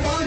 5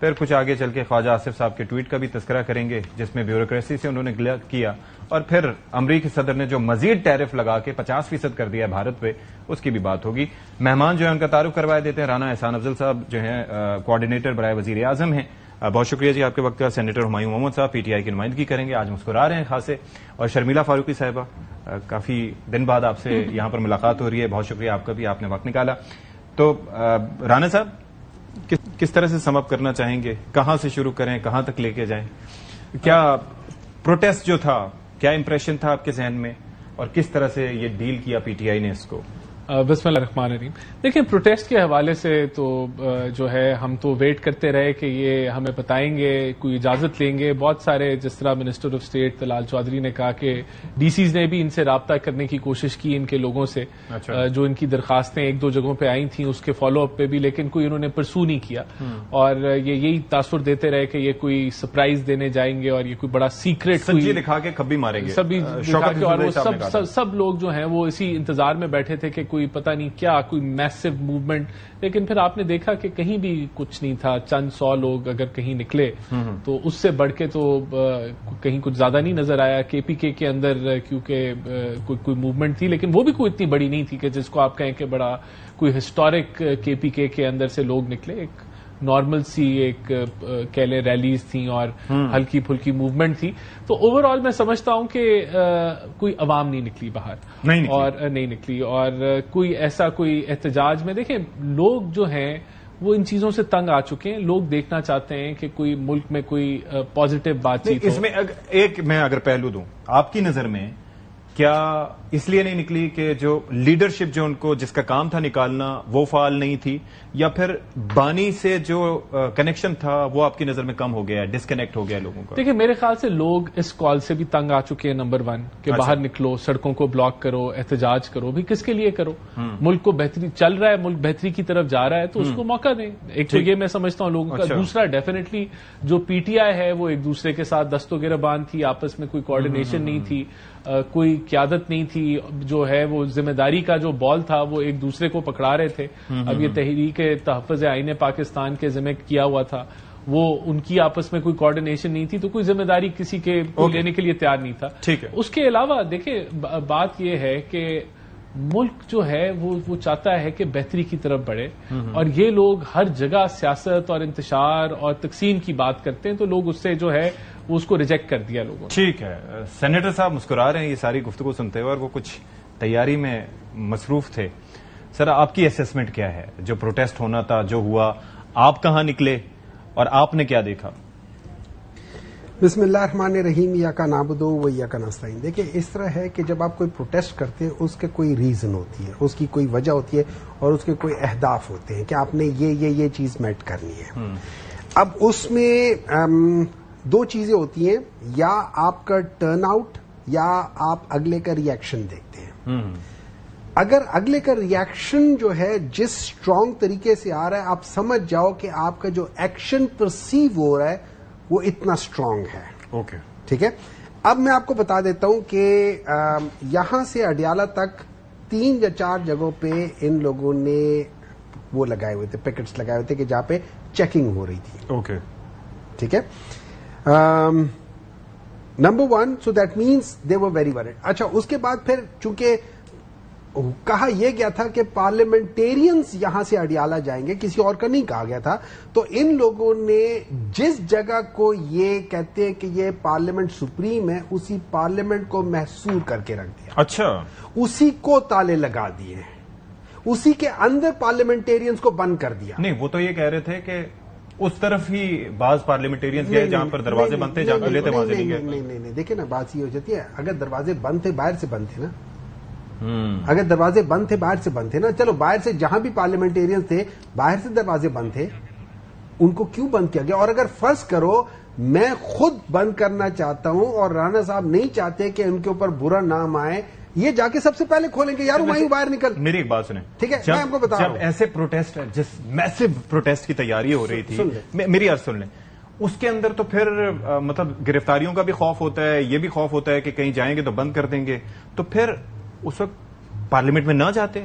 پھر کچھ آگے چل کے خواجہ آصف صاحب کے ٹویٹ کا بھی تذکرہ کریں گے جس میں بیوروکریسی سے انہوں نے گلہ کیا، اور پھر امریکی صدر نے جو مزید ٹیرف لگا کے 50% کر دیا ہے بھارت پہ، اس کی بھی بات ہوگی۔ مہمان جو ہے ان کا تعارف کروا دیتے ہیں۔ رانا احسان افضل صاحب جو ہیں کوآرڈینیٹر برائے وزیر اعظم ہیں، بہت شکریہ جی آپ کے وقت کا۔ سینیٹر ہمایوں محمد صاحب پی ٹی آئی کی نمائندگی کریں گے، آج مسکرا رہے ہیں خاصے، اور شرمیلا فاروقی صاحبہ کافی دن بعد آپ سے یہاں پر ملاقات ہو رہی ہے، بہت شکریہ آپ کا بھی، آپ نے وقت نکالا۔ تو رانا صاحب کس طرح سے سم اپ کرنا چاہیں گے، کہاں سے شروع کریں، کہاں تک لے کے جائیں؟ کیا پروٹیسٹ جو تھا، کیا امپریشن تھا آپ کے ذہن میں، اور کس طرح سے یہ ڈیل کیا پی ٹی آئی نے اس کو؟ بسم اللہ الرحمن الرحیم۔ دیکھیں پروٹیسٹ کے حوالے سے تو جو ہے ہم تو ویٹ کرتے رہے کہ یہ ہمیں بتائیں گے، کوئی اجازت لیں گے۔ بہت سارے جس طرح minister of state Talal Chaudhry نے کہا کہ ڈی سیز نے بھی ان سے رابطہ کرنے کی کوشش کی، ان کے لوگوں سے جو ان کی درخواستیں ایک دو جگہوں پہ آئی تھیں اس کے فالو اپ پہ بھی، لیکن کوئی انہوں نے پرسو نہیں کیا، اور یہی تاثر دیتے رہے کہ یہ کوئی سرپرائز دینے جائیں گے اور یہ کوئی بڑا سیکرٹ دکھا کے کبھی ماریں گے، اور وہ سب لوگ جو ہیں وہ اسی انتظار میں بیٹھے تھے کہ کوئی پتہ نہیں کیا، کوئی میسو موومنٹ، لیکن پھر آپ نے دیکھا کہ کہیں بھی کچھ نہیں تھا، چند 100 لوگ اگر کہیں نکلے تو اس سے بڑھ کے تو کہیں کچھ زیادہ نہیں نظر آیا۔ کے پی کے اندر کیونکہ کوئی موومنٹ تھی، لیکن وہ بھی کوئی اتنی بڑی نہیں تھی کہ جس کو آپ کہیں کہ بڑا کوئی ہسٹورک کے پی کے اندر سے لوگ نکلے۔ ایک نارمل سی ایک کہہ لیں ریلیز تھیں اور ہلکی پھلکی موومنٹ تھی، تو اوور آل میں سمجھتا ہوں کہ کوئی عوام نہیں نکلی باہر، نہیں نکلی اور کوئی ایسا کوئی احتجاج میں دیکھیں لوگ جو ہیں وہ ان چیزوں سے تنگ آ چکے ہیں، لوگ دیکھنا چاہتے ہیں کہ کوئی ملک میں کوئی پازیٹو بات چیت ہو۔ اس میں ایک میں اگر پہلو دوں، آپ کی نظر میں کیا اس لیے نہیں نکلی کہ جو لیڈرشپ جو ان کو جس کا کام تھا نکالنا وہ فعال نہیں تھی، یا پھر بانی سے جو کنیکشن تھا وہ آپ کی نظر میں کم ہو گیا، ڈسکنیکٹ ہو گیا لوگوں کا؟ دیکھیں میرے خیال سے لوگ اس کال سے بھی تنگ آ چکے ہیں، نمبر 1 کہ باہر نکلو، سڑکوں کو بلاک کرو، احتجاج کرو، بھی کس کے لیے کرو؟ ملک کو بہتری چل رہا ہے، ملک بہتری کی طرف جا رہا ہے تو اس کو موقع دیں۔ ایک تو یہ میں سمجھتا ہوں لوگوں کا، دوسرا ڈیفینیٹلی جو پی ٹی آئی ہے وہ ایک دوسرے کے ساتھ دست و گریبان تھی، آپس میں کوئی کوآرڈینیشن نہیں تھی، کوئی قیادت نہیں تھی، جو ہے وہ ذمہ داری کا جو بال تھا وہ ایک دوسرے کو پکڑا رہے تھے۔ اب یہ تحریک تحفظ آئین پاکستان کے ذمہ کیا ہوا تھا، وہ ان کی آپس میں کوئی کوآرڈینیشن نہیں تھی، تو کوئی ذمہ داری کسی کے لینے کے لیے تیار نہیں تھا۔ اس کے علاوہ دیکھیں بات یہ ہے کہ ملک جو ہے وہ چاہتا ہے کہ بہتری کی طرف بڑھے، اور یہ لوگ ہر جگہ سیاست اور انتشار اور تقسیم کی بات کرتے ہیں، تو لوگ اس سے جو ہے وہ اس کو ریجیکٹ کر دیا لوگوں نے۔ ٹھیک ہے، سینیٹر صاحب مسکرا رہے ہیں یہ ساری گفتگو سنتے ہوئے، اور وہ کچھ تیاری میں مصروف تھے۔ سر آپ کی اسیسمنٹ کیا ہے؟ جو پروٹیسٹ ہونا تھا، جو ہوا، آپ کہاں نکلے اور آپ نے کیا دیکھا؟ بسم اللہ الرحمن الرحیم، یاکا نعبدو و یاکا نستعین۔ دیکھیں اس طرح ہے کہ جب آپ کوئی پروٹیسٹ کرتے ہیں اس کے کوئی ریزن ہوتی ہے، اس کی کوئی وجہ ہوتی ہے، اور اس کے کوئی اہداف ہوتے ہیں کہ آپ نے یہ چیز میٹ کرنی ہے۔ اب اس میں 2 چیزیں ہوتی ہیں، یا آپ کا ٹرن آؤٹ یا آپ اگلے کا ری ایکشن دیکھتے ہیں۔ اگر اگلے کا ری ایکشن جو ہے جس اسٹرانگ طریقے سے آ رہا ہے، آپ سمجھ جاؤ کہ آپ کا جو ایکشن پرسیو ہو رہا ہے وہ اتنا اسٹرانگ ہے۔ اوکے، ٹھیک ہے۔ اب میں آپ کو بتا دیتا ہوں کہ یہاں سے اڈیالہ تک 3 یا 4 جگہوں پہ ان لوگوں نے وہ لگائے ہوئے تھے، پیکٹس لگائے ہوئے تھے کہ جہاں پہ چیکنگ ہو رہی تھی۔ اوکے، ٹھیک ہے۔ Number 1، so that means they were very word. اچھا، اس کے بعد پھر چونکہ کہا یہ گیا تھا کہ پارلیمنٹیرینز یہاں سے اڈیالہ جائیں گے، کسی اور کا نہیں کہا گیا تھا، تو ان لوگوں نے جس جگہ کو یہ کہتے ہیں کہ یہ پارلیمنٹ سپریم ہے، اسی پارلیمنٹ کو محصور کر کے رکھ دیا۔ اچھا، اسی کو تالے لگا دیے، اسی کے اندر پارلیمنٹیرینز کو بند کر دیا۔ نہیں، وہ تو یہ کہہ رہے تھے کہ اس طرف ہی بعض پارلیمنٹیرینز گئے جہاں پر دروازے بند تھے، جہاں کھلے تھے وہاں سے نہیں گئے۔ نہیں، دیکھیں نا بات یہ ہو جاتی ہے، اگر دروازے بند تھے باہر سے بند تھے نا، اگر دروازے بند تھے باہر سے بند تھے نا، چلو باہر سے جہاں بھی پارلیمنٹیرینز تھے باہر سے دروازے بند تھے، ان کو کیوں بند کیا گیا؟ اور اگر فرض کرو میں خود بند کرنا چاہتا ہوں اور رانا صاحب نہیں چاہتے کہ ان کے اوپر برا نام آئے، یہ جا کے سب سے پہلے کھولیں گے، یار وہیں باہر نکل۔ میری ایک بات سنیں، ٹھیک ہے، میں آپ کو بتا رہا ہوں، جب ایسے پروٹیسٹ، جس میسو پروٹیسٹ کی تیاری ہو رہی تھی، میری عرض سن لیں، اس کے اندر تو پھر مطلب گرفتاریوں کا بھی خوف ہوتا ہے، یہ بھی خوف ہوتا ہے کہ کہیں جائیں گے تو بند کر دیں گے، تو پھر اس وقت پارلیمنٹ میں نہ جاتے،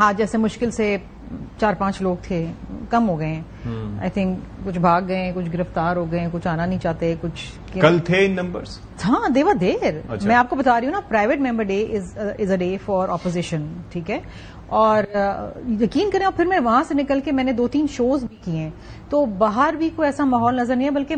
ہاں جیسے مشکل سے 4-5 لوگ تھے، کم ہو گئے ہیں آئی تھنک، کچھ بھاگ گئے، کچھ گرفتار ہو گئے، کچھ آنا نہیں چاہتے، کچھ کل تھے ان نمبرز؟ ہاں دے ور دیر. میں آپ کو بتا رہی ہوں نا، private member day is a day for opposition, ٹھیک ہے. اور یقین کریں، اور پھر میں وہاں سے نکل کے میں نے 2-3 شوز بھی کیے ہیں، تو باہر بھی کوئی ایسا ماحول نظر نہیں ہے. بلکہ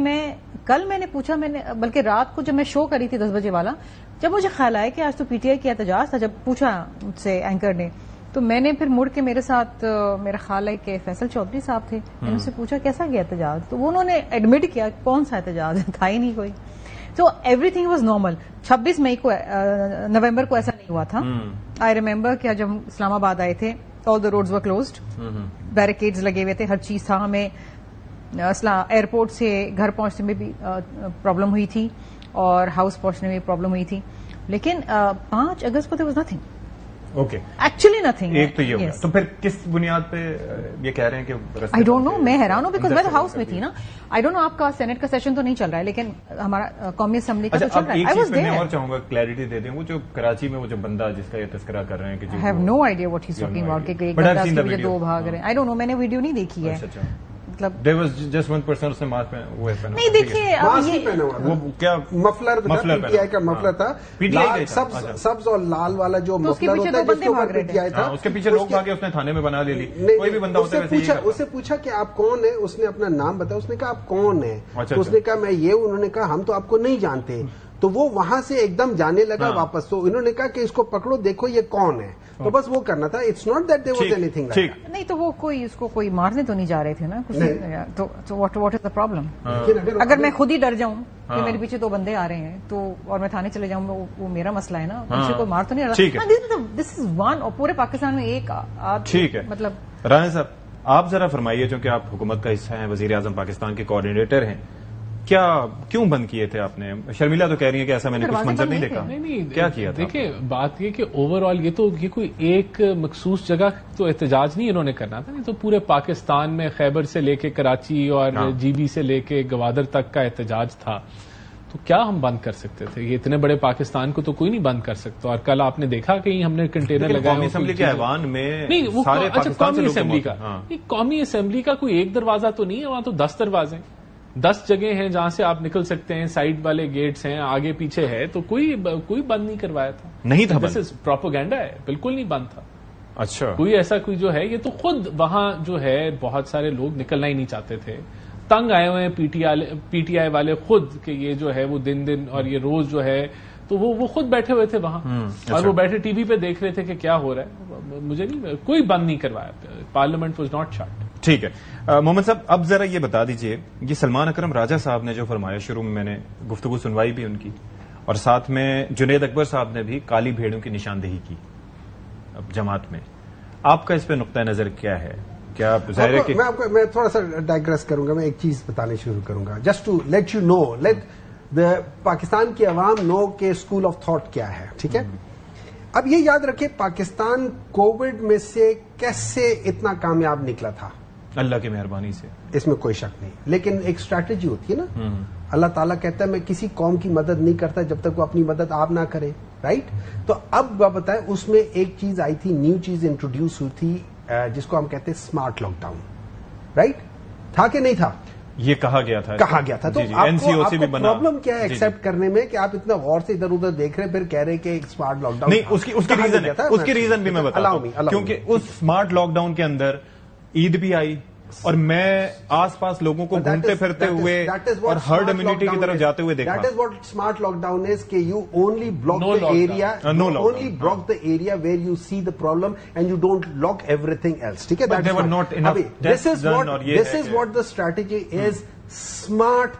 کل میں نے پوچھا، بلکہ رات کو جب میں شو کری تھی 10 بجے والا، جب مجھے خیال آیا کہ آج تو پی ٹی آئی کی احتجاج تھا، جب پوچھا مجھ سے اینکر نے، تو میں نے پھر مڑ کے میرے ساتھ میرا خیال ہے کہ فیصل چودھری صاحب تھے، میں نے ان سے پوچھا کیسا گیا احتجاج، تو وہ انہوں نے ایڈمٹ کیا کون سا احتجاج تھا ہی نہیں کوئی. تو ایوری تھنگ واز نارمل. 26 مئی کو نومبر کو ایسا نہیں ہوا تھا. آئی ریمبر کہ جب ہم اسلام آباد آئے تھے، آل دا روڈز ور کلوزڈ، بیریکیڈز لگے ہوئے تھے، ہر چیز تھا. ہمیں ایئرپورٹ سے گھر پہنچنے میں بھی پرابلم ہوئی تھی اور ہاؤس پہنچنے میں بھی پرابلم ہوئی تھی. لیکن 5 اگست کو there was nothing. Okay, actually nothing. ایک تو یہ ہوگا. تو پھر کس بنیاد پہ یہ کہہ رہے ہیں کہ آئی ڈونٹ نو، میں حیران ہوں بیکاز میں تو ہاؤس میں تھی نا. آئی ڈونٹ نو آپ کا سینٹ کا سیشن تو نہیں چل رہا ہے، لیکن ہمارا قومی اسمبلی کا تو چل رہا ہے. ایک چیز پہ میں اور چاہوں گا کلیئرٹی دے دیں، وہ جو کراچی میں وہ جو بندہ جس کا یہ تذکرہ کر رہے ہیں کہ I have no idea what he is talking about, کہ ایک بندہ اس کے پیچھے 2 بھاگ رہے ہیں. آئی ڈونٹ نو، میں نے ویڈیو نہیں دیکھی ہے. مطلب there was just one person اس نے ماسک پہنا ہوا ہے. نہیں دیکھیے، وہ کیا مفلر پی ٹی آئی کا مفلر تھا، سبز اور لال والا جو مفلر ہوتا ہے، جس کے اوپر پی ٹی آئی تھا، اس کے پیچھے لوگ بھاگے، اس نے تھانے میں بنا لے لی. کوئی بھی بندہ ہوتا ہے اسے پوچھا کہ آپ کون ہیں، اس نے اپنا نام بتایا، اس نے کہا آپ کون ہیں، اس نے کہا میں یہ، انہوں نے کہا ہم تو آپ کو نہیں جانتے. تو وہ وہاں سے ایک دم جانے لگا واپس. تو انہوں نے کہا کہ اس کو پکڑو، دیکھو یہ کون ہے. تو بس وہ کرنا تھا. It's not that there was anything. نہیں تو وہ کوئی اس کو کوئی مارنے تو نہیں جا رہے تھے نا. تو واٹ از دا پرابلم؟ اگر میں خود ہی ڈر جاؤں کہ میرے پیچھے 2 بندے آ رہے ہیں تو اور میں تھانے چلے جاؤں، وہ میرا مسئلہ ہے نا. مجھے کوئی مار تو نہیں رہا. دس از ون، اور پورے پاکستان میں ایک. ٹھیک ہے، مطلب رانا صاحب آپ ذرا فرمائیے، چونکہ آپ حکومت کا حصہ ہیں، وزیر اعظم پاکستان کے کوآرڈینیٹر ہیں، کیوں بند کیے تھے آپ نے؟ شرمیلا تو کہہ رہی ہے کہ ایسا میں نے کچھ منظر نہیں دیکھا. نہیں کیا کیا تھا؟ دیکھیں بات یہ کہ اوور آل یہ کوئی ایک مخصوص جگہ تو احتجاج نہیں انہوں نے کرنا تھا. نہیں تو پورے پاکستان میں خیبر سے لے کے کراچی اور جی بی سے لے کے گوادر تک کا احتجاج تھا. تو کیا ہم بند کر سکتے تھے؟ یہ اتنے بڑے پاکستان کو تو کوئی نہیں بند کر سکتا. اور کل آپ نے دیکھا کہ ہم نے کنٹینر لگایا قومی اسمبلی کے ایوان میں. نہیں وہ قومی اسمبلی کا، ہاں. قومی اسمبلی کا کوئی ایک دروازہ تو نہیں ہے، وہاں تو 10 دروازے، 10 جگہ ہیں جہاں سے آپ نکل سکتے ہیں. سائڈ والے گیٹس ہیں، آگے پیچھے ہے. تو کوئی بند نہیں کروایا تھا. نہیں تھا. دس پروپیگنڈا ہے، بالکل نہیں بند تھا. اچھا، کوئی ایسا کوئی جو ہے، یہ تو خود وہاں جو ہے بہت سارے لوگ نکلنا ہی نہیں چاہتے تھے. تنگ آئے ہوئے ہیں پی ٹی آئی والے خود کہ یہ جو ہے وہ دن اور یہ روز جو ہے، تو وہ خود بیٹھے ہوئے تھے وہاں. اور وہ بیٹھے ٹی وی پہ دیکھ رہے تھے کہ کیا ہو رہا ہے. مجھے نہیں، کوئی بند نہیں کروایا. Parliament was not shut. ٹھیک ہے محمد صاحب، اب ذرا یہ بتا دیجئے، یہ سلمان اکرم راجہ صاحب نے جو فرمایا، شروع میں نے گفتگو سنوائی بھی ان کی، اور ساتھ میں جنید اکبر صاحب نے بھی کالی بھیڑوں کی نشاندہی کی اب جماعت میں. آپ کا اس پہ نقطہ نظر کیا ہے؟ کیا ظاہر ہے کہ میں تھوڑا سا ڈائگریس کروں گا. میں ایک چیز بتانے شروع کروں گا، just to let you know, let the Pakistan کی عوام نو کہ اسکول آف تھاٹ کیا ہے. ٹھیک ہے، اب یہ یاد رکھے پاکستان کووڈ میں سے کیسے اتنا کامیاب نکلا تھا. اللہ کی مہربانی سے، اس میں کوئی شک نہیں. لیکن ایک اسٹریٹجی ہوتی ہے نا. اللہ تعالیٰ کہتا ہے میں کسی قوم کی مدد نہیں کرتا جب تک وہ اپنی مدد آپ نہ کرے. رائٹ؟ تو اب بتائیں، اس میں ایک چیز آئی تھی، نیو چیز انٹروڈیوس ہوئی تھی، جس کو ہم کہتے ہیں اسمارٹ لاک ڈاؤن. رائٹ؟ تھا کہ نہیں تھا؟ یہ کہا گیا تھا. تو آپ کو پرابلم کیا ہے ایکسپٹ کرنے میں کہ آپ اتنا غور سے ادھر ادھر دیکھ رہے ہیں، پھر کہہ رہے کہ اسمارٹ لاک ڈاؤن. نہیں، اس کی ریزن بھی میں بتاتا ہوں. کیونکہ اس اسمارٹ لاک ڈاؤن کے اندر عید بھی آئی، اور میں آس پاس لوگوں کو گھومتے پھرتے ہوئے اور ہرڈ امیونٹی کی طرف جاتے ہوئے دیکھا. That is what smart lockdown is, کہ you only block the area, only block the area where you see the problem and you don't lock everything else. ٹھیک ہے، this is what the strategy is. Smart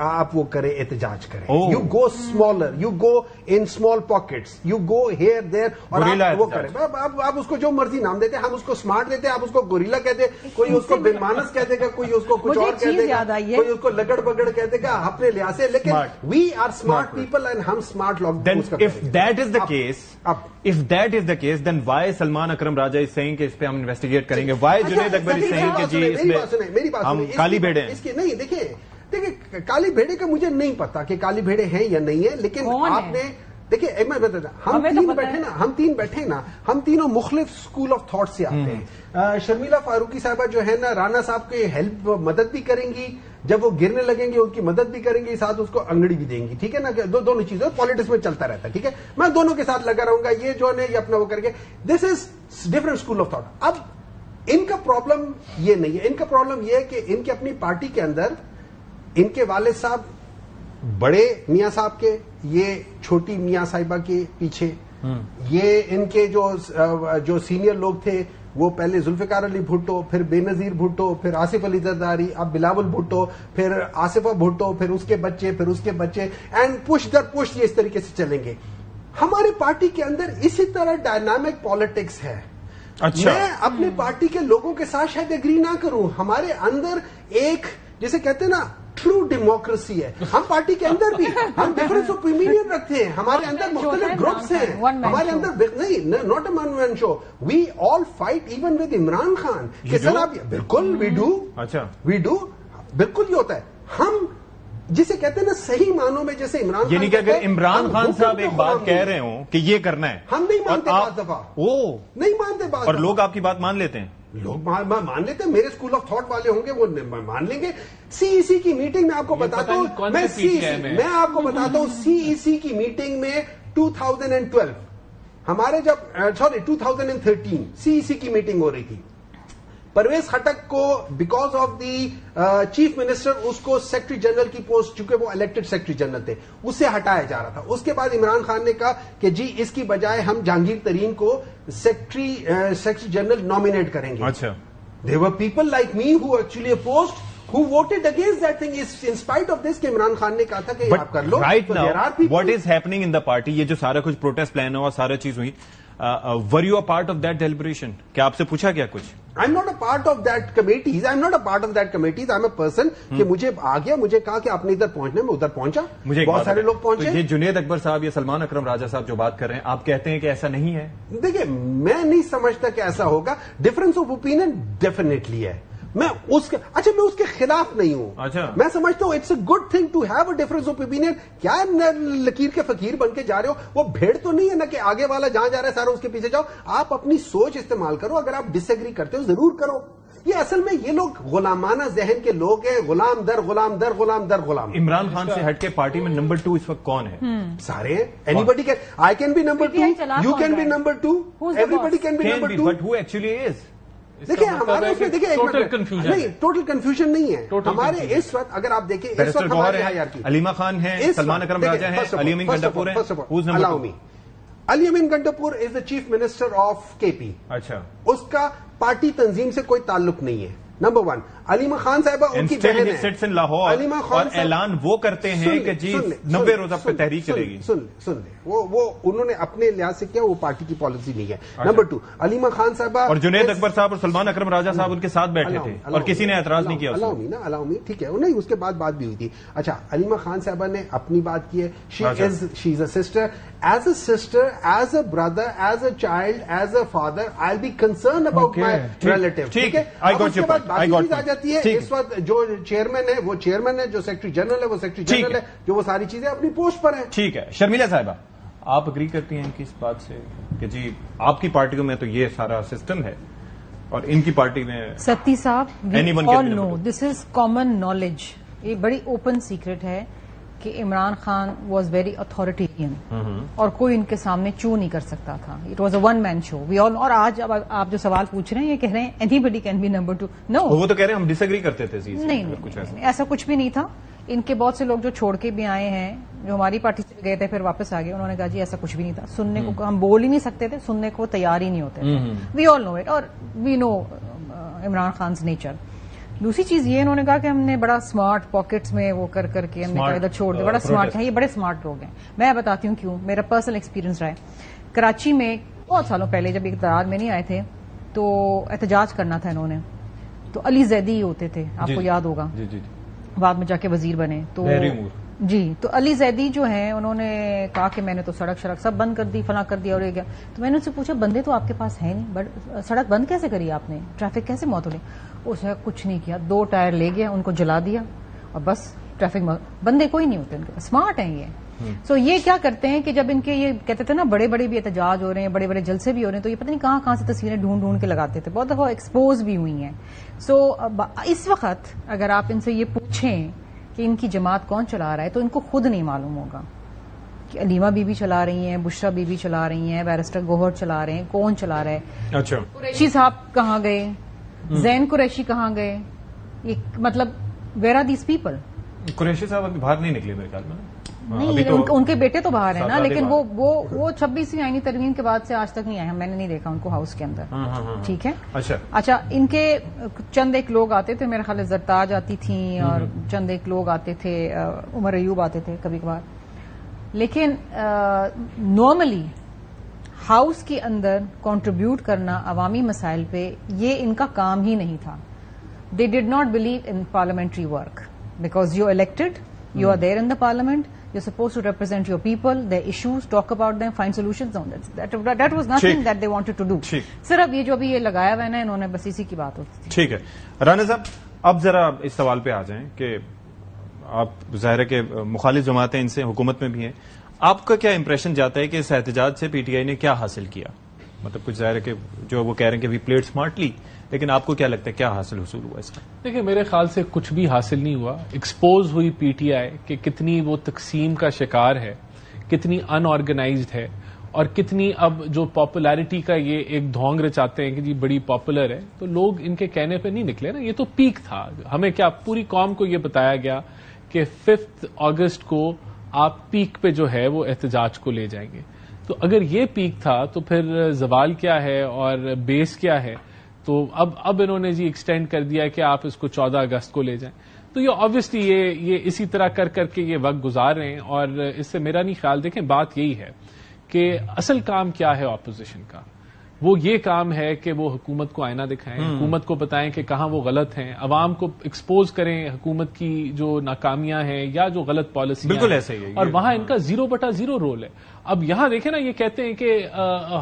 آپ وہ کریں، احتجاج کریں. You go smaller, you go in small pockets, you go here there, اور وہ کریں. آپ اس کو جو مرضی نام دیتے ہیں، ہم اس کو اسمارٹ دیتے ہیں، آپ اس کو گوریلا کہتے ہیں، کوئی اس کو بے مانس کہہ دے گا، کوئی اس کو کچھ اور کہہ دے گا، کوئی اس کو لگڑ بگڑ کہہ دے گا اپنے لحاظ سے. لیکن we are smart people and ہم smart lockdown. If that is the case, then why Salman Akram Raja is saying کہ اس پہ ہم انویسٹیگیٹ کریں گے؟ Why Junaid Akbar is saying کہ جی اس میں ہم کالی بھیڑے ہیں؟ نہیں، دیکھیں کالی بھیڑے کا مجھے نہیں پتا کہ کالی بھیڑے ہیں یا نہیں ہے، لیکن دیکھیے میں بتا ہم تین بیٹھے نا ہم تینوں مختلف اسکول آف تھاٹ سے آتے ہیں. شرمیلا فاروقی صاحبہ جو ہے نا رانا صاحب کی ہیلپ مدد بھی کریں گی, جب وہ گرنے لگیں گے ان کی مدد بھی کریں گی, ساتھ اس کو انگڑی بھی دیں گی, ٹھیک ہے نا, دونوں چیزیں پالیٹکس میں چلتا رہتا ہے, ٹھیک ہے, میں دونوں کے ساتھ لگا رہوں گا, یہ جو ہے یہ اپنا وہ کر کے, this is different school of thought. اب ان کا پرابلم یہ نہیں ہے, ان کا پرابلم یہ ہے کہ ان کی اپنی پارٹی کے اندر ان کے والد صاحب بڑے میاں صاحب کے, یہ چھوٹی میاں صاحبہ کے پیچھے, یہ ان کے جو سینئر لوگ تھے وہ پہلے ذوالفقار علی بھٹو, پھر بے نظیر بھٹو, پھر آصف علی زرداری, اب بلاول بھٹو, پھر آصفہ بھٹو, پھر اس کے بچے, پھر اس کے بچے, اینڈ پش در پش یہ اس طریقے سے چلیں گے. ہماری پارٹی کے اندر اسی طرح ڈائنامک پالیٹکس ہے. میں اپنے پارٹی کے لوگوں کے ساتھ شاید اگری نہ کروں, ہمارے اندر ایک جسے کہتے ہیں نا ٹرو ڈیموکریسی ہے. ہم پارٹی کے اندر بھی ہم ڈفرنس آف اوپینین رکھتے ہیں, ہمارے اندر مختلف گروپس ہیں, ہمارے اندر نہیں, not a one man show, we all fight even with Imran Khan کہ سر آپ بالکل وی ڈو بالکل یہ ہوتا ہے. ہم جسے کہتے ہیں نا صحیح معنوں میں جیسے عمران خان, یعنی کہ اگر عمران خان صاحب ایک بات کہہ رہے ہوں کہ یہ کرنا ہے, ہم نہیں مانتے بعض دفعہ, نہیں مانتے بعض, اور لوگ آپ کی بات مان لیتے ہیں, لوگ مان لیتے ہیں. میرے اسکول آف تھاٹ والے ہوں گے وہ مان لیں گے. سی ای سی کی میٹنگ میں آپ کو بتاتا ہوں, میں آپ کو بتاتا ہوں سی ای سی کی میٹنگ میں 2012 ہمارے جب 2013 سی ای سی کی میٹنگ ہو رہی تھی, پرویز خٹک کو because of the chief minister اس کو سیکرٹری جنرل کی پوسٹ, چونکہ وہ الیکٹڈ سیکرٹری جنرل تھے, اس سے ہٹایا جا رہا تھا. اس کے بعد عمران خان نے کہا کہ جی اس کی بجائے ہم جہانگیر ترین کو سیکرٹری جنرل نامینیٹ کریں گے. اچھا, there were people like me who actually opposed, who voted against that thing in spite of this کہ عمران خان نے کہا تھا کہ آپ کر لو. Right now, what is happening in the party, یہ جو سارا کچھ پروٹیسٹ پلان ہوا, سارا چیز ہوئی, were you a part of that deliberation? کیا آپ سے پوچھا کیا کچھ؟ I'm not a part of that committees. I'm not a part of that committees. I'm a person کہ مجھے آ گیا, مجھے کہا کہ آپ نے ادھر پہنچنا, میں ادھر پہنچا, بہت سارے لوگ پہنچے. یہ جنید اکبر صاحب یا سلمان اکرم راجہ صاحب جو بات کر رہے ہیں, آپ کہتے ہیں کہ ایسا نہیں ہے؟ دیکھیں میں نہیں سمجھتا کہ ایسا ہوگا. ڈفرنس آف اوپینین ڈیفینیٹلی ہے, میں اس کے خلاف نہیں ہوں. میں سمجھتا ہوں it's a good thing to have a difference of opinion. کیا لکیر کے فقیر بن کے جا رہے ہو, وہ بھیڑ تو نہیں ہے نا کہ آگے والا جہاں جا رہا ہے سارا اس کے پیچھے جاؤ. آپ اپنی سوچ استعمال کرو, اگر آپ ڈس ایگری کرتے ہو ضرور کرو. یہ اصل میں یہ لوگ غلامانہ ذہن کے لوگ ہیں, غلام در غلام در غلام در غلام. عمران خان سے ہٹ کے پارٹی میں نمبر 2 اس وقت کون ہے؟ سارے ہیں. Anybody can, I can be number 2, you can be number 2, everybody can be number 2, but who actually is. دیکھیں ہمارے اس میں دیکھیں نہیں, ٹوٹل کنفیوژن نہیں ہے ہمارے اس وقت. اگر آپ دیکھیں اس وقت ہمارے علیمہ خان ہے, سلمان اکرم راجہ ہے, علی امین گنڈاپور ہے. علی امین گنڈاپور از دا چیف منسٹر آف کے پی. اچھا, اس کا پارٹی تنظیم سے کوئی تعلق نہیں ہے. نمبر 1 علیمہ خان صاحبہ ان کی بہن ہے. علیمہ خان اعلان وہ کرتے ہیں کہ جی 90 روزہ پہ تحریک چلے گی. سن لیں, وہ انہوں نے اپنے لحاظ سے کیا, وہ پارٹی کی پالیسی نہیں ہے. نمبر 2 علیمہ خان صاحبہ اور جنید اکبر صاحب اور سلمان اکرم راجہ صاحب ان کے ساتھ بیٹھے تھے اور کسی نے اعتراض نہیں کیا. علامی ٹھیک ہے, نہیں اس کے بعد بات بھی ہوئی تھی. اچھا, علیمہ خان صاحبہ نے اپنی بات کی ہے. She is a sister, as a sister, as a brother, as a child, as a father, I will be concern about my relative. ٹھیک ہے, اس کے بعد باقی چیز آ جاتی ہے. اس وقت جو چیئرمین ہے وہ چیئرمین ہے, جو سیکرٹری جنرل ہے وہ سیکرٹری جنرل ہے, جو وہ ساری چیزیں اپنی پوسٹ پر ہیں. ٹھیک ہے. شرمیلا صاحبہ, آپ اگری کرتی ہیں ان کی اس بات سے کہ جی آپ کی پارٹیوں میں تو یہ سارا سسٹم ہے اور ان کی پارٹی میں؟ ستی صاحب, وی آل نو دس از کامن نالج, یہ بڑی اوپن سیکرٹ ہے کہ Imran Khan was very authoritarian اور کوئی ان کے سامنے چو نہیں کر سکتا تھا. It was a one man show. We آل, اور آج آپ جو سوال پوچھ رہے ہیں یہ کہہ رہے ہیں anybody can be number 2. No, وہ تو کہہ رہے ہیں ہم ڈس ایگری کرتے تھے. نہیں, ایسا کچھ بھی نہیں تھا. ان کے بہت سے لوگ جو چھوڑ کے بھی آئے ہیں, جو ہماری پارٹی سے گئے تھے پھر واپس آ گئے, انہوں نے کہا جی ایسا کچھ بھی نہیں تھا. سننے کو ہم بول ہی نہیں سکتے تھے, سننے کو تیار ہی نہیں ہوتے تھے. وی آل نو اٹ, اور وی نو عمران خان's نیچر. دوسری چیز یہ انہوں نے کہا کہ ہم نے بڑا اسمارٹ پاکٹس میں وہ کر کے ہم نے ادھر چھوڑ دیا, بڑا اسمارٹ ہے. یہ بڑے اسمارٹ لوگ ہیں. میں بتاتی ہوں کیوں. میرا پرسنل ایکسپیرینس رہا ہے. کراچی میں بہت سالوں پہلے جب اقتدار میں نہیں آئے تھے تو احتجاج کرنا تھا انہوں نے, تو علی زیدی ہی ہوتے تھے, آپ کو یاد ہوگا, بعد میں جا کے وزیر بنے. تو جی, تو علی زیدی جو ہیں انہوں نے کہا کہ میں نے تو سڑک سب بند کر دی, فلاں کر دیا اور یہ گیا. تو میں نے ان سے پوچھا بندے تو آپ کے پاس ہیں نہیں, بٹ سڑک بند کیسے کری آپ نے, ٹریفک کیسے موت ہو گئی؟ اس نے کچھ نہیں کیا, 2 ٹائر لے گیا, ان کو جلا دیا اور بس ٹریفک. بندے کوئی نہیں ہوتے ان کے پاس, اسمارٹ ہیں یہ. سو یہ کیا کرتے ہیں کہ جب ان کے یہ کہتے تھے نا بڑے بڑے بھی احتجاج ہو رہے ہیں, بڑے بڑے جلسے بھی ہو رہے ہیں, تو یہ پتہ نہیں کہاں سے تصویریں ڈھونڈ کے لگاتے تھے, بہت دفعہ ایکسپوز بھی ہوئی ہیں. سو اس وقت اگر آپ ان سے یہ پوچھیں کہ ان کی جماعت کون چلا رہا ہے, تو ان کو خود نہیں معلوم ہوگا کہ علیمہ بی بی چلا رہی ہیں, بشرا بی بی چلا رہی ہیں, بیرسٹر گوہر چلا رہے ہیں, کون چلا رہا ہے. اچھا, قریشی صاحب کہاں گئے, زین قریشی کہاں گئے, یہ مطلب where are these people. Qureshi sahib ابھی باہر نہیں نکلے میرے خیال میں. نہیں, ان کے بیٹے تو باہر ہیں نا, لیکن وہ 26ویں آئینی ترمیم کے بعد سے آج تک نہیں آئے, میں نے نہیں دیکھا ان کو ہاؤس کے اندر. ٹھیک ہے. اچھا, ان کے چند ایک لوگ آتے تھے, میرے خیال ہے زرتاج آتی تھیں اور چند ایک لوگ آتے تھے, عمر ایوب آتے تھے کبھی کبھار, لیکن نارملی ہاؤس کے اندر کنٹریبیوٹ کرنا عوامی مسائل پہ یہ ان کا کام ہی نہیں تھا. They did not believe in parliamentary work because you elected, you are there in the parliament, you're supposed to represent your people, their issues, talk about them, find solutions on that. That was nothing that they wanted to do. صرف یہ جو ابھی یہ لگایا ہوا ہے نا انہوں نے, بس اسی کی بات ہوتی تھی. ٹھیک ہے. رانا صاحب, اب ذرا اس سوال پہ آ جائیں کہ آپ ظاہر ہے کہ مخالف جماعتیں ان سے حکومت میں بھی ہیں, آپ کا کیا امپریشن جاتا ہے کہ اس احتجاج سے پی ٹی آئی نے کیا حاصل کیا؟ مطلب کچھ ظاہر ہے کہ جو وہ کہہ رہے ہیں کہ وی پلیڈ اسمارٹلی, لیکن آپ کو کیا لگتا ہے کیا حاصل حصول ہوا اس کا؟ دیکھیں, میرے خیال سے کچھ بھی حاصل نہیں ہوا. ایکسپوز ہوئی پی ٹی آئی کہ کتنی وہ تقسیم کا شکار ہے, کتنی ان آرگنائزڈ ہے, اور کتنی اب جو پاپولیرٹی کا یہ ایک ڈھونگ رچاتے ہیں کہ جی بڑی پاپولر ہے, تو لوگ ان کے کہنے پہ نہیں نکلے نا. یہ تو پیک تھا. ہمیں کیا پوری قوم کو یہ بتایا گیا کہ 5 اگست کو آپ پیک پہ جو ہے وہ احتجاج کو لے جائیں گے. تو اگر یہ پیک تھا تو پھر زوال کیا ہے اور بیس کیا ہے؟ تو اب انہوں نے جی ایکسٹینڈ کر دیا کہ آپ اس کو 14 اگست کو لے جائیں. تو یہ آبویسلی یہ اسی طرح کر کے یہ وقت گزار رہے ہیں, اور اس سے میرا نہیں خیال. دیکھیں, بات یہی ہے کہ اصل کام کیا ہے اپوزیشن کا, وہ یہ کام ہے کہ وہ حکومت کو آئینہ دکھائیں, حکومت کو بتائیں کہ کہاں وہ غلط ہیں, عوام کو ایکسپوز کریں حکومت کی جو ناکامیاں ہیں یا جو غلط پالیسی. بالکل ایسے ہی ہے, اور وہاں ان کا 0/0 رول ہے. اب یہاں دیکھیں نا, یہ کہتے ہیں کہ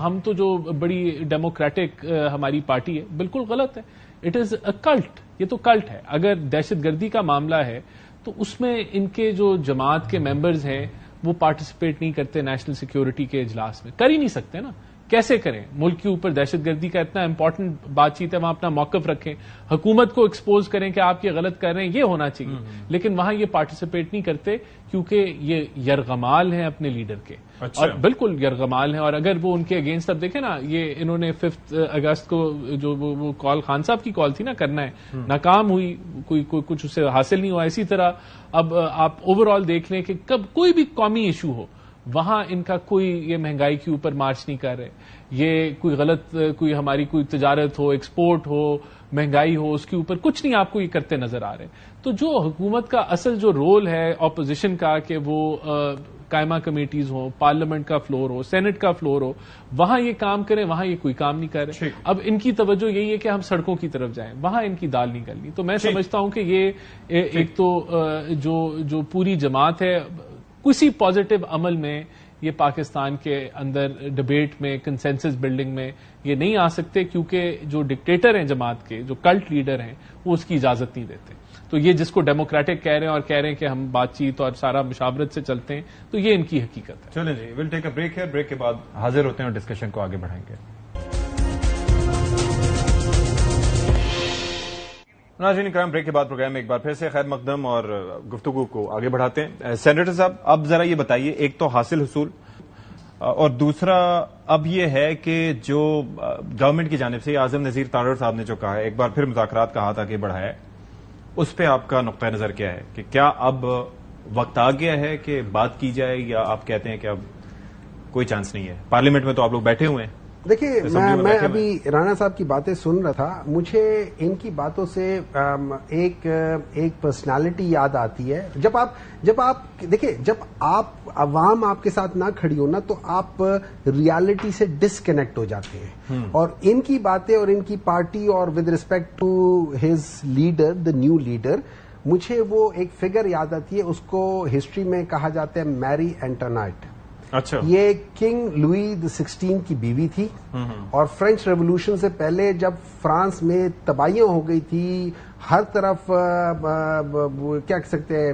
ہم تو جو بڑی ڈیموکریٹک ہماری پارٹی ہے, بالکل غلط ہے. اٹ از اے کلٹ, یہ تو کلٹ ہے. اگر دہشت گردی کا معاملہ ہے تو اس میں ان کے جو جماعت کے ممبرز ہیں وہ پارٹیسپیٹ نہیں کرتے نیشنل سیکیورٹی کے اجلاس میں, کر ہی نہیں سکتے نا. کیسے کریں؟ ملک کے اوپر دہشت گردی کا اتنا امپورٹنٹ بات چیت ہے, وہاں اپنا موقف رکھیں, حکومت کو ایکسپوز کریں کہ آپ یہ غلط کر رہے ہیں, یہ ہونا چاہیے. لیکن وہاں یہ پارٹیسپیٹ نہیں کرتے کیونکہ یہ یرغمال ہیں اپنے لیڈر کے. اور بالکل یرغمال ہیں. اور اگر وہ ان کے اگینسٹ, اب دیکھیں نا, یہ انہوں نے 5 اگست کو جو وہ کال خان صاحب کی کال تھی نا کرنا ہے, ناکام ہوئی, کوئی کچھ اس سے حاصل نہیں ہوا. اسی طرح اب آپ اوور آل دیکھ لیں کہ کب کوئی بھی قومی ایشو ہو, وہاں ان کا کوئی یہ مہنگائی کے اوپر مارچ نہیں کر رہے, یہ کوئی غلط کوئی ہماری کوئی تجارت ہو, ایکسپورٹ ہو, مہنگائی ہو, اس کے اوپر کچھ نہیں آپ کو یہ کرتے نظر آ رہے. تو جو حکومت کا اصل جو رول ہے اپوزیشن کا کہ وہ قائمہ کمیٹیز ہوں, پارلیمنٹ کا فلور ہو, سینٹ کا فلور ہو, وہاں یہ کام کریں, وہاں یہ کوئی کام نہیں کر رہے. اب ان کی توجہ یہی ہے کہ ہم سڑکوں کی طرف جائیں, وہاں ان کی دال نہیں کرنی. تو میں سمجھتا ہوں کہ یہ ایک تو جو پوری جماعت ہے, کسی پازیٹو عمل میں یہ پاکستان کے اندر ڈبیٹ میں, کنسنسس بلڈنگ میں یہ نہیں آ سکتے, کیونکہ جو ڈکٹیٹر ہیں جماعت کے, جو کلٹ لیڈر ہیں, وہ اس کی اجازت نہیں دیتے. تو یہ جس کو ڈیموکریٹک کہہ رہے ہیں اور کہہ رہے ہیں کہ ہم بات چیت اور سارا مشاورت سے چلتے ہیں, تو یہ ان کی حقیقت ہے. چلیں جی, ویل ٹیک اے بریک ہے, بریک کے بعد حاضر ہوتے ہیں اور ڈسکشن کو آگے بڑھائیں گے. ناظرین اکرام, بریک کے بعد پروگرام میں ایک بار پھر سے خیر مقدم اور گفتگو کو آگے بڑھاتے ہیں. سینیٹر صاحب, اب ذرا یہ بتائیے, ایک تو حاصل حصول, اور دوسرا اب یہ ہے کہ جو گورنمنٹ کی جانب سے اعظم نذیر تارڑ صاحب نے جو کہا ہے, ایک بار پھر مذاکرات کا ہاتھ آگے بڑھایا ہے, اس پہ آپ کا نقطہ نظر کیا ہے کہ کیا اب وقت آ گیا ہے کہ بات کی جائے, یا آپ کہتے ہیں کہ اب کوئی چانس نہیں ہے؟ پارلیمنٹ میں تو آپ لوگ بیٹھے ہوئے ہیں. دیکھیے, میں ابھی رانا صاحب کی باتیں سن رہا تھا, مجھے ان کی باتوں سے ایک پرسنالٹی یاد آتی ہے. جب آپ دیکھیں, جب آپ عوام آپ کے ساتھ نہ کھڑی ہو نا, تو آپ ریالٹی سے ڈسکنیکٹ ہو جاتے ہیں. اور ان کی باتیں اور ان کی پارٹی, اور with respect to his leader, the new leader, مجھے وہ ایک فگر یاد آتی ہے. اس کو ہسٹری میں کہا جاتا ہے میری اینٹونائٹ. اچھا, یہ کنگ لوئی XVI کی بیوی تھی, اور فرینچ ریولوشن سے پہلے جب فرانس میں تباہیاں ہو گئی تھی, ہر طرف کیا کہہ سکتے ہیں,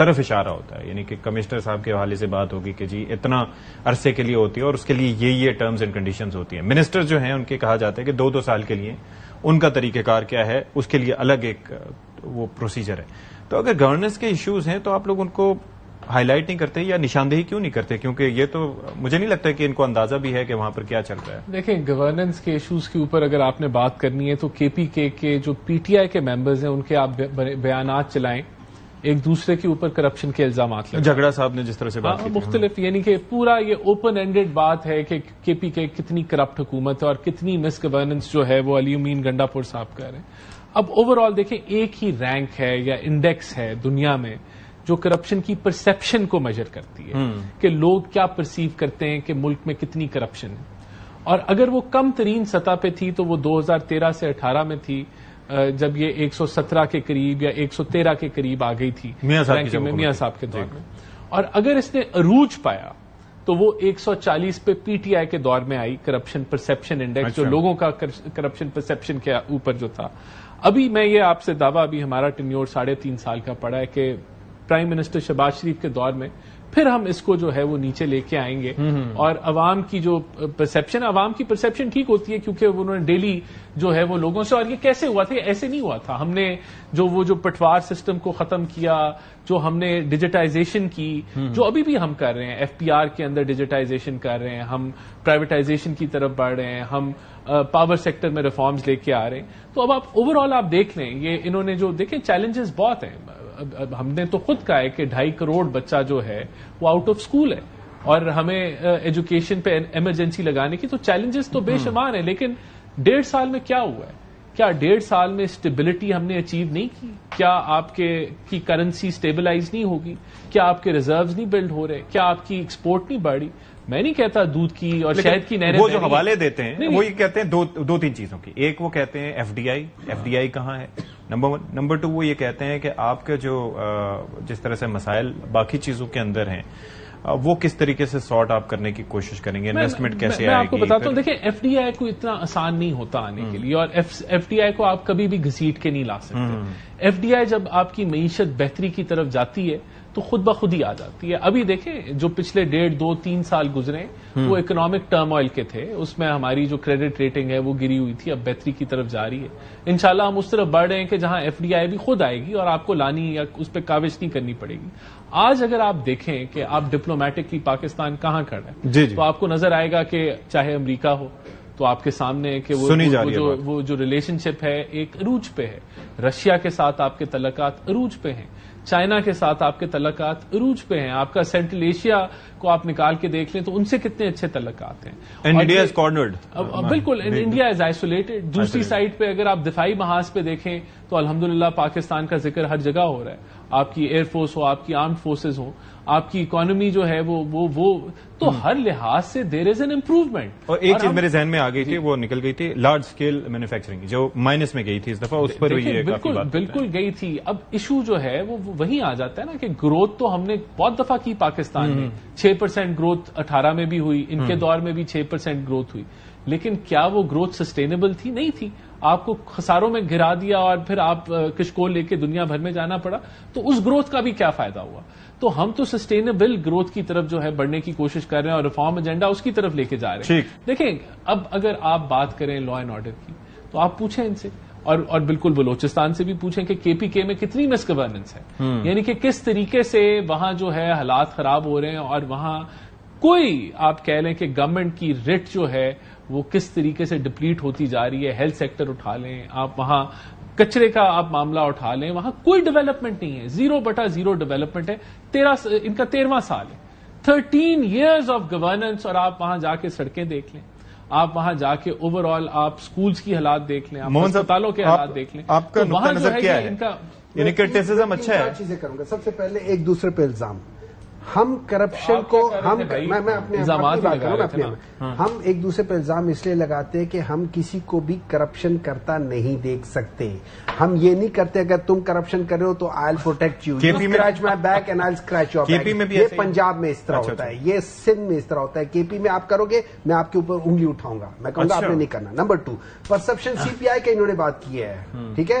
طرف اشارہ ہوتا ہے, یعنی کہ کمشنر صاحب کے حوالے سے بات ہوگی کہ جی اتنا عرصے کے لیے ہوتی ہے اور اس کے لیے یہ ٹرمز اینڈ کنڈیشنز ہوتی ہیں. منسٹر جو ہیں ان کے کہا جاتا ہے کہ 2 سال کے لیے ان کا طریقہ کار کیا ہے, اس کے لیے الگ ایک وہ پروسیجر ہے. تو اگر گورننس کے ایشوز ہیں تو آپ لوگ ان کو ہائی لائٹ نہیں کرتے یا نشاندہی کیوں نہیں کرتے؟ کیونکہ یہ تو مجھے نہیں لگتا کہ ان کو اندازہ بھی ہے کہ وہاں پر کیا چل رہا ہے. دیکھیں, گورننس کے ایشوز کے اوپر اگر آپ نے بات کرنی ہے تو کے پی کے جو پی ٹی آئی کے ممبرز ہیں ان کے آپ بیانات چلائیں, ایک دوسرے کے اوپر کرپشن کے الزامات لگائیں. جھگڑا صاحب نے جس طرح سے بات کی مختلف, یعنی کہ پورا یہ اوپن اینڈیڈ بات ہے کہ کے پی کے کتنی کرپٹ حکومت ہے اور کتنی مس گورننس جو ہے وہ علی امین گنڈا پور صاحب کر رہے ہیں. اب اوور آل دیکھیں, ایک ہی رینک ہے یا انڈیکس ہے دنیا میں جو کرپشن کی پرسپشن کو میجر کرتی ہے کہ لوگ کیا پرسیو کرتے ہیں کہ ملک میں کتنی کرپشن ہے. اور اگر وہ کم ترین سطح پہ تھی تو وہ 2013 سے 18 میں تھی, جب یہ 117 کے قریب یا 113 کے قریب آ گئی تھی میاں صاحب کے دور میں. اور اگر اس نے عروج پایا تو وہ 140 پہ پی ٹی آئی کے دور میں آئی کرپشن پرسپشن انڈیکس, جو لوگوں کا کرپشن پرسپشن کے اوپر جو تھا. ابھی میں یہ آپ سے دعویٰ, ابھی ہمارا ٹینیور 3.5 سال کا پڑا ہے کہ پرائم منسٹر شہباز شریف کے دور میں پھر ہم اس کو جو ہے وہ نیچے لے کے آئیں گے. اور عوام کی جو پرسپشن, عوام کی پرسپشن ٹھیک ہوتی ہے کیونکہ انہوں نے ڈیلی جو ہے وہ لوگوں سے, اور یہ کیسے ہوا تھا, ایسے نہیں ہوا تھا. ہم نے جو پٹوار سسٹم کو ختم کیا, جو ہم نے ڈیجیٹائزیشن کی, جو ابھی بھی ہم کر رہے ہیں, ایف پی آر کے اندر ڈیجیٹائزیشن کر رہے ہیں, ہم پرائیویٹائزیشن کی طرف بڑھ رہے ہیں, ہم پاور سیکٹر میں ریفارمز لے کے آ رہے ہیں. تو اب آپ اوور آل آپ دیکھ لیں, یہ انہوں نے جو دیکھیں چیلنجز بہت ہیں. ہم نے تو خود کہا ہے کہ 2.5 کروڑ بچہ جو ہے وہ آؤٹ آف اسکول ہے, اور ہمیں ایجوکیشن پہ ایمرجنسی لگانے کی تو چیلنجز تو بے شمار ہیں. لیکن 1.5 سال میں کیا ہوا ہے؟ کیا 1.5 سال میں اسٹیبلٹی ہم نے اچیو نہیں کی؟ کیا آپ کی کرنسی اسٹیبلائز نہیں ہوگی؟ کیا آپ کے ریزروز نہیں بلڈ ہو رہے؟ کیا آپ کی ایکسپورٹ نہیں بڑھی؟ میں نہیں کہتا دودھ کی اور شہد کی نہریں, وہ جو حوالے دیتے ہیں وہ یہ کہتے ہیں 2-3 چیزوں کی. ایک وہ کہتے ہیں ایف ڈی آئی کہاں ہے, نمبر 1. نمبر 2 وہ یہ کہتے ہیں کہ آپ کے جو جس طرح سے مسائل باقی چیزوں کے اندر ہیں وہ کس طریقے سے سارٹ آپ کرنے کی کوشش کریں گے, انویسٹمنٹ کیسے آئے گی. میں آپ کو بتاتا ہوں, دیکھیں ایف ڈی آئی کو اتنا آسان نہیں ہوتا آنے کے لیے, اور ایف ڈی آئی کو آپ کبھی بھی گھسیٹ کے نہیں لا سکتے. ایف ڈی آئی جب آپ کی معیشت بہتری کی طرف جاتی ہے تو خود بخود ہی آ جاتی ہے. ابھی دیکھیں جو پچھلے 1.5-2-3 سال گزرے وہ اکنامک ٹرم آئل کے تھے, اس میں ہماری جو کریڈٹ ریٹنگ ہے وہ گری ہوئی تھی, اب بہتری کی طرف جا رہی ہے. انشاءاللہ ہم اس طرف بڑھ رہے ہیں کہ جہاں ایف ڈی آئی بھی خود آئے گی اور آپ کو لانی یا اس پہ کاوش نہیں کرنی پڑے گی. آج اگر آپ دیکھیں کہ آپ ڈپلومیٹکلی پاکستان کہاں کھڑا ہے تو آپ کو نظر آئے گا کہ چاہے امریکہ ہو تو آپ کے سامنے کہ وہ جو ریلیشن شپ ہے ایک عروج پہ ہے. رشیا کے ساتھ آپ کے تعلقات عروج پہ ہیں, چائنا کے ساتھ آپ کے تعلقات عروج پہ ہیں. آپ کا سینٹرل ایشیا کو آپ نکال کے دیکھ لیں تو ان سے کتنے اچھے تعلقات ہیں. انڈیا از کارنرڈ, بالکل انڈیا از آئسولیٹڈ. دوسری سائڈ پہ اگر آپ دفاعی محاذ پہ دیکھیں تو الحمدللہ پاکستان کا ذکر ہر جگہ ہو رہا ہے. آپ کی ایئر فورس ہو, آپ کی آرمڈ فورسز ہو, آپ کی اکانومی جو ہے وہ تو ہر لحاظ سے دیر از این امپروومنٹ. اور ایک چیز میرے ذہن میں آ گئی تھی, وہ نکل گئی تھی, لارج اسکیل مینوفیکچرنگ جو مائنس میں گئی تھی اس دفعہ, اس پر بالکل گئی تھی. اب ایشو جو ہے وہ وہیں آ جاتا ہے نا کہ گروتھ تو ہم نے بہت دفعہ کی پاکستان میں, 6% گروتھ 18 میں بھی ہوئی, ان کے دور میں بھی 6% گروتھ ہوئی, لیکن کیا وہ گروتھ سسٹینیبل تھی؟ نہیں تھی. آپ کو خساروں میں گرا دیا اور پھر آپ کشکول لے کے دنیا بھر میں جانا پڑا, تو اس گروتھ کا بھی کیا فائدہ ہوا؟ تو ہم تو سسٹینیبل گروتھ کی طرف جو ہے بڑھنے کی کوشش کر رہے ہیں اور ریفارم ایجنڈا اس کی طرف لے کے جا رہے ہیں. دیکھیں اب اگر آپ بات کریں لا اینڈ آرڈر کی تو آپ پوچھیں ان سے, اور بالکل بلوچستان سے بھی پوچھیں کہ کے پی کے میں کتنی مس گورننس ہے, یعنی کہ کس طریقے سے وہاں جو ہے حالات خراب ہو رہے ہیں, اور وہاں کوئی آپ کہہ لیں کہ گورنمنٹ کی ریٹ جو ہے وہ کس طریقے سے ڈپلیٹ ہوتی جا رہی ہے. ہیلتھ سیکٹر اٹھا لیں آپ, وہاں کچرے کا آپ معاملہ اٹھا لیں, وہاں کوئی ڈیولپمنٹ نہیں ہے, 0/0 ڈیولپمنٹ ہے. ان کا 13واں سال ہے, 13 years آف گورننس, اور آپ وہاں جا کے سڑکیں دیکھ لیں, آپ وہاں جا کے اوور آل آپ سکولز کی حالات دیکھ لیں, آپ ہسپتالوں کے حالات دیکھ لیں. آپ کا نقطہ نظر کیا ہے؟ یعنی کرٹیسزم اچھا ہے. چیزیں کروں گا. سب سے پہلے ایک دوسرے پہ الزام, ہم کرپشن کو ہم ایک دوسرے پہ الزام اس لیے لگاتے ہیں کہ ہم کسی کو بھی کرپشن کرتا نہیں دیکھ سکتے. ہم یہ نہیں کرتے اگر تم کرپشن کر رہے ہو تو I will protect you, scratch my back and I will scratch your back. یہ پنجاب میں اس طرح ہوتا ہے, یہ سندھ میں اس طرح ہوتا ہے. کے پی میں آپ کرو گے میں آپ کے اوپر انگلی اٹھاؤں گا, میں کہوں گا آپ نے نہیں کرنا. نمبر 2 پرسپشن, سی پی آئی کا انہوں نے بات کی ہے, ٹھیک ہے,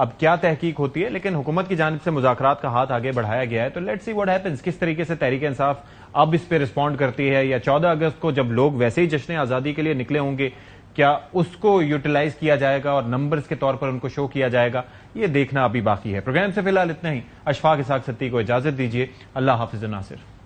اب کیا تحقیق ہوتی ہے، لیکن حکومت کی جانب سے مذاکرات کا ہاتھ آگے بڑھایا گیا ہے. تو لیٹس سی واٹ ہیپنس، کس طریقے سے تحریک انصاف اب اس پہ رسپونڈ کرتی ہے، یا 14 اگست کو جب لوگ ویسے ہی جشن آزادی کے لیے نکلے ہوں گے کیا اس کو یوٹیلائز کیا جائے گا اور نمبرز کے طور پر ان کو شو کیا جائے گا، یہ دیکھنا ابھی باقی ہے. پروگرام سے فی الحال اتنا ہی. اشفاق اسحاق ستی کو اجازت دیجیے. اللہ حافظ. ناصر.